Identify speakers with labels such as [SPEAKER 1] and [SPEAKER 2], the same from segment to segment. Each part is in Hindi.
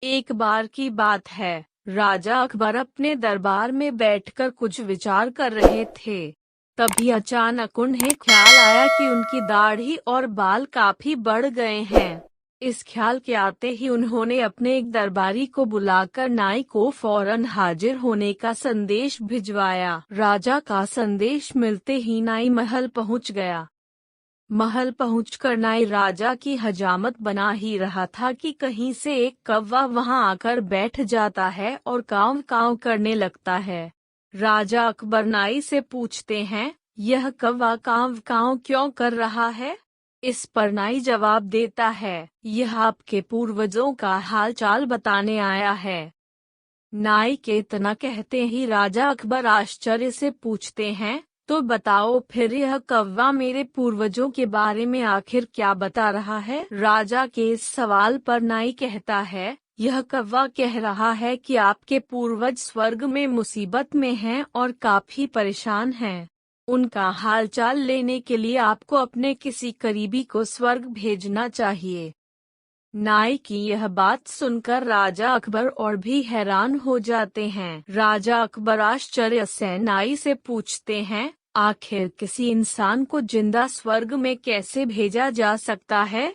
[SPEAKER 1] एक बार की बात है, राजा अकबर अपने दरबार में बैठकर कुछ विचार कर रहे थे। तभी अचानक उन्हें ख्याल आया कि उनकी दाढ़ी और बाल काफी बढ़ गए हैं। इस ख्याल के आते ही उन्होंने अपने एक दरबारी को बुलाकर नाई को फौरन हाजिर होने का संदेश भिजवाया। राजा का संदेश मिलते ही नाई महल पहुंच गया। महल पहुंचकर नाई राजा की हजामत बना ही रहा था कि कहीं से एक कौवा वहां आकर बैठ जाता है और कांव कांव करने लगता है। राजा अकबर नाई से पूछते हैं, यह कौवा कांव कांव क्यों कर रहा है? इस पर नाई जवाब देता है, यह आपके पूर्वजों का हाल चाल बताने आया है। नाई के इतना कहते ही राजा अकबर आश्चर्य से पूछते हैं, तो बताओ फिर यह कौवा मेरे पूर्वजों के बारे में आखिर क्या बता रहा है? राजा के इस सवाल पर नाई कहता है, यह कौवा कह रहा है कि आपके पूर्वज स्वर्ग में मुसीबत में हैं और काफी परेशान हैं। उनका हालचाल लेने के लिए आपको अपने किसी करीबी को स्वर्ग भेजना चाहिए। नाई की यह बात सुनकर राजा अकबर और भी हैरान हो जाते हैं। राजा अकबर आश्चर्य से नाई से पूछते हैं, आखिर किसी इंसान को जिंदा स्वर्ग में कैसे भेजा जा सकता है?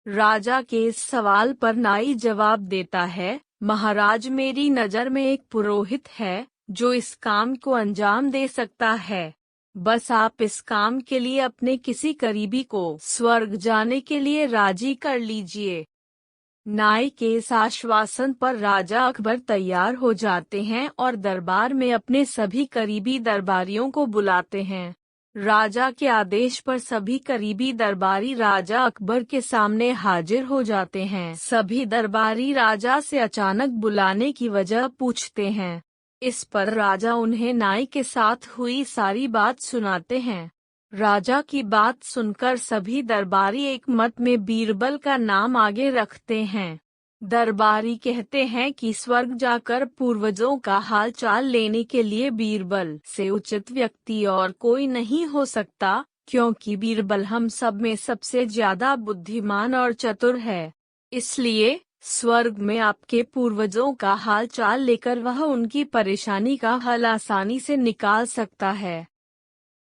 [SPEAKER 1] राजा के इस सवाल पर नाई जवाब देता है, महाराज मेरी नजर में एक पुरोहित है जो इस काम को अंजाम दे सकता है। बस आप इस काम के लिए अपने किसी करीबी को स्वर्ग जाने के लिए राजी कर लीजिए। नाई के इस आश्वासन पर राजा अकबर तैयार हो जाते हैं और दरबार में अपने सभी करीबी दरबारियों को बुलाते हैं। राजा के आदेश पर सभी करीबी दरबारी राजा अकबर के सामने हाजिर हो जाते हैं। सभी दरबारी राजा से अचानक बुलाने की वजह पूछते हैं। इस पर राजा उन्हें नाई के साथ हुई सारी बात सुनाते हैं। राजा की बात सुनकर सभी दरबारी एक मत में बीरबल का नाम आगे रखते हैं। दरबारी कहते हैं कि स्वर्ग जाकर पूर्वजों का हाल चाल लेने के लिए बीरबल से उचित व्यक्ति और कोई नहीं हो सकता, क्योंकि बीरबल हम सब में सबसे ज्यादा बुद्धिमान और चतुर है। इसलिए स्वर्ग में आपके पूर्वजों का हाल चाल लेकर वह उनकी परेशानी का हल आसानी से निकाल सकता है।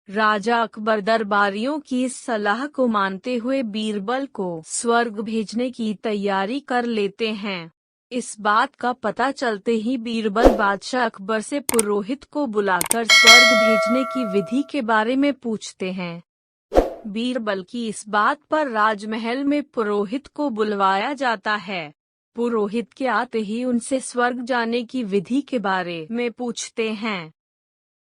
[SPEAKER 1] राजा अकबर दरबारियों की इस सलाह को मानते हुए बीरबल को स्वर्ग भेजने की तैयारी कर लेते हैं। इस बात का पता चलते ही बीरबल बादशाह अकबर से पुरोहित को बुलाकर स्वर्ग भेजने की विधि के बारे में पूछते हैं। बीरबल की इस बात पर राजमहल में पुरोहित को बुलवाया जाता है। पुरोहित के आते ही उनसे स्वर्ग जाने की विधि के बारे में पूछते हैं।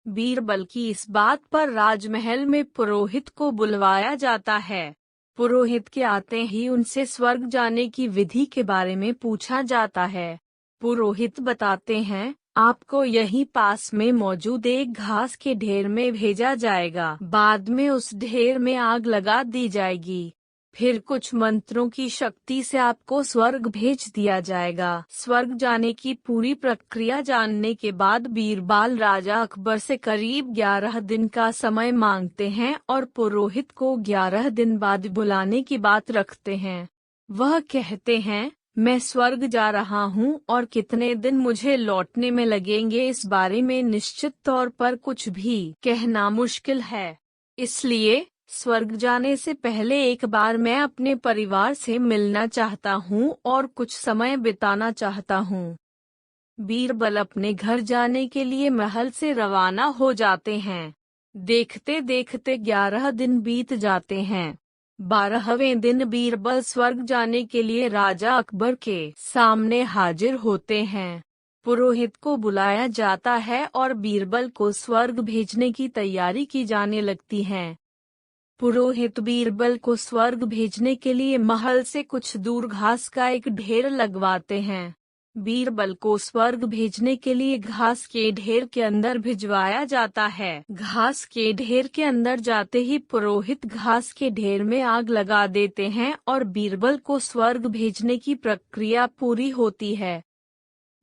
[SPEAKER 1] बीरबल की इस बात पर राजमहल में पुरोहित को बुलवाया जाता है। पुरोहित के आते ही उनसे स्वर्ग जाने की विधि के बारे में पूछा जाता है। पुरोहित बताते हैं, आपको यहीं पास में मौजूद एक घास के ढेर में भेजा जाएगा। बाद में उस ढेर में आग लगा दी जाएगी। फिर कुछ मंत्रों की शक्ति से आपको स्वर्ग भेज दिया जाएगा। स्वर्ग जाने की पूरी प्रक्रिया जानने के बाद बीरबल राजा अकबर से करीब 11 दिन का समय मांगते हैं और पुरोहित को 11 दिन बाद बुलाने की बात रखते हैं। वह कहते हैं, मैं स्वर्ग जा रहा हूँ और कितने दिन मुझे लौटने में लगेंगे इस बारे में निश्चित तौर पर कुछ भी कहना मुश्किल है। इसलिए स्वर्ग जाने से पहले एक बार मैं अपने परिवार से मिलना चाहता हूँ और कुछ समय बिताना चाहता हूँ। बीरबल अपने घर जाने के लिए महल से रवाना हो जाते हैं। देखते देखते 11 दिन बीत जाते हैं। 12वें दिन बीरबल स्वर्ग जाने के लिए राजा अकबर के सामने हाजिर होते हैं। पुरोहित को बुलाया जाता है और बीरबल को स्वर्ग भेजने की तैयारी की जाने लगती है। पुरोहित बीरबल को स्वर्ग भेजने के लिए महल से कुछ दूर घास का एक ढेर लगवाते हैं। बीरबल को स्वर्ग भेजने के लिए घास के ढेर के अंदर भिजवाया जाता है। घास के ढेर के अंदर जाते ही पुरोहित घास के ढेर में आग लगा देते हैं और बीरबल को स्वर्ग भेजने की प्रक्रिया पूरी होती है।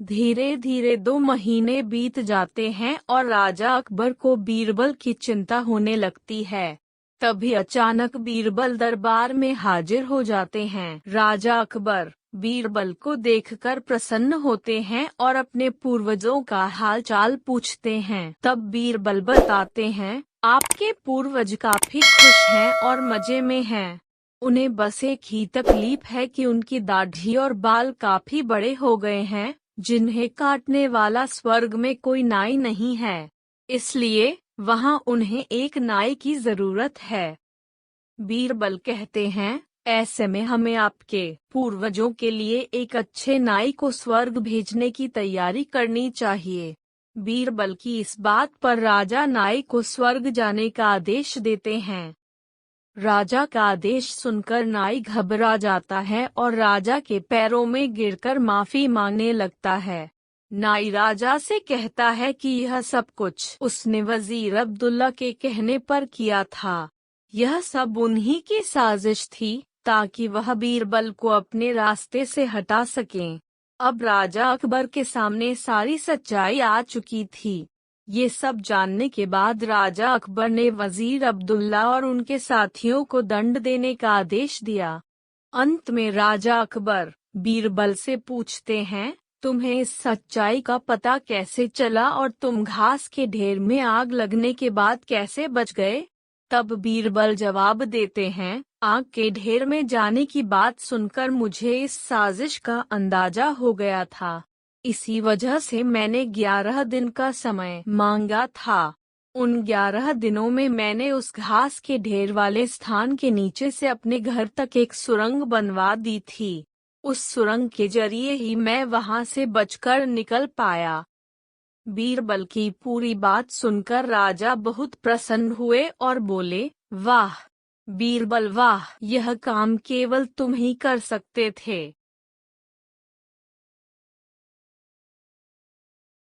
[SPEAKER 1] धीरे धीरे 2 महीने बीत जाते हैं और राजा अकबर को बीरबल की चिंता होने लगती है। तभी अचानक बीरबल दरबार में हाजिर हो जाते हैं। राजा अकबर, बीरबल को देखकर प्रसन्न होते हैं और अपने पूर्वजों का हालचाल पूछते हैं। तब बीरबल बताते हैं, आपके पूर्वज काफी खुश हैं और मजे में हैं। उन्हें बस एक ही तकलीफ है कि उनकी दाढ़ी और बाल काफी बड़े हो गए हैं, जिन्हें काटने वाला स्वर्ग में कोई नाई नहीं है। इसलिए वहाँ उन्हें एक नाई की जरूरत है। बीरबल कहते हैं, ऐसे में हमें आपके पूर्वजों के लिए एक अच्छे नाई को स्वर्ग भेजने की तैयारी करनी चाहिए। बीरबल की इस बात पर राजा नाई को स्वर्ग जाने का आदेश देते हैं। राजा का आदेश सुनकर नाई घबरा जाता है और राजा के पैरों में गिरकर माफी मांगने लगता है। नाई राजा से कहता है कि यह सब कुछ उसने वजीर अब्दुल्ला के कहने पर किया था। यह सब उन्हीं की साजिश थी ताकि वह बीरबल को अपने रास्ते से हटा सकें। अब राजा अकबर के सामने सारी सच्चाई आ चुकी थी। ये सब जानने के बाद राजा अकबर ने वजीर अब्दुल्ला और उनके साथियों को दंड देने का आदेश दिया। अंत में राजा अकबर बीरबल से पूछते हैं, तुम्हें इस सच्चाई का पता कैसे चला और तुम घास के ढेर में आग लगने के बाद कैसे बच गए? तब बीरबल जवाब देते हैं, आग के ढेर में जाने की बात सुनकर मुझे इस साजिश का अंदाजा हो गया था। इसी वजह से मैंने 11 दिन का समय मांगा था। उन 11 दिनों में मैंने उस घास के ढेर वाले स्थान के नीचे से अपने घर तक एक सुरंग बनवा दी थी। उस सुरंग के जरिए ही मैं वहां से बचकर निकल पाया। बीरबल की पूरी बात सुनकर राजा बहुत प्रसन्न हुए और बोले, वाह बीरबल वाह, यह काम केवल तुम ही कर सकते थे।